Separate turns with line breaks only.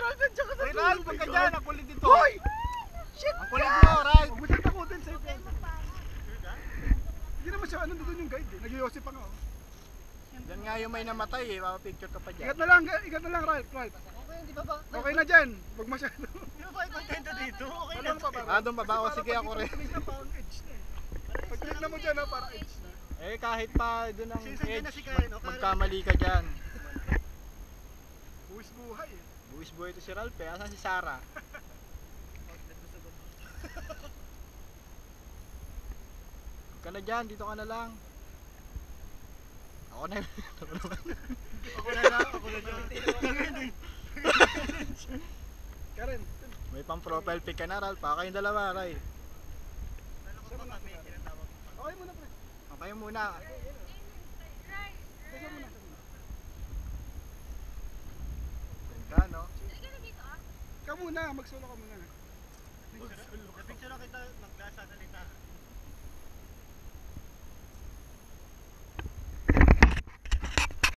Ralph, tsaka sa
Hey, Ralph, huwag ka dyan. Ang kulit dito.
Hoy! Shit!
Ang kulit mo, Ralph.
Huwag mo siya takutin sa ipin. Hindi naman siya, ano doon yung guide eh. Nag-iossi pa nga oh.
Yan nga yung may namatay eh. Papapicture ka pa dyan.
Ikat na lang Ralph.
Okay, di ba ba?
Okay na dyan. Huwag masyado.
Di ba ba kontento dito? Okay na.
Ano pa ba?
Ah, doon pa ba? O, sige, ako rin.
Parang edge na eh. Pag click na mo dyan, oh, parang edge na.
Eh, kahit pa doon ang
Sinsan na
edge,
si Karen, o, Karen?
magkamali ka dyan.
Buwis buhay eh.
Buwis buhay ito si Ralph eh. Asan si Sarah? Huwag ka na dyan, dito ka na lang. Ako na yun.
Ako na lang, ako na lang.
Karen,
May pang profile pic ka na, Ralph. Kayong dalawa, Ray.
okay muna pre.
Okay muna.
Kasi muna.
Ganda, no?
Ikaw muna, mag-solo ka muna.
Picture na kita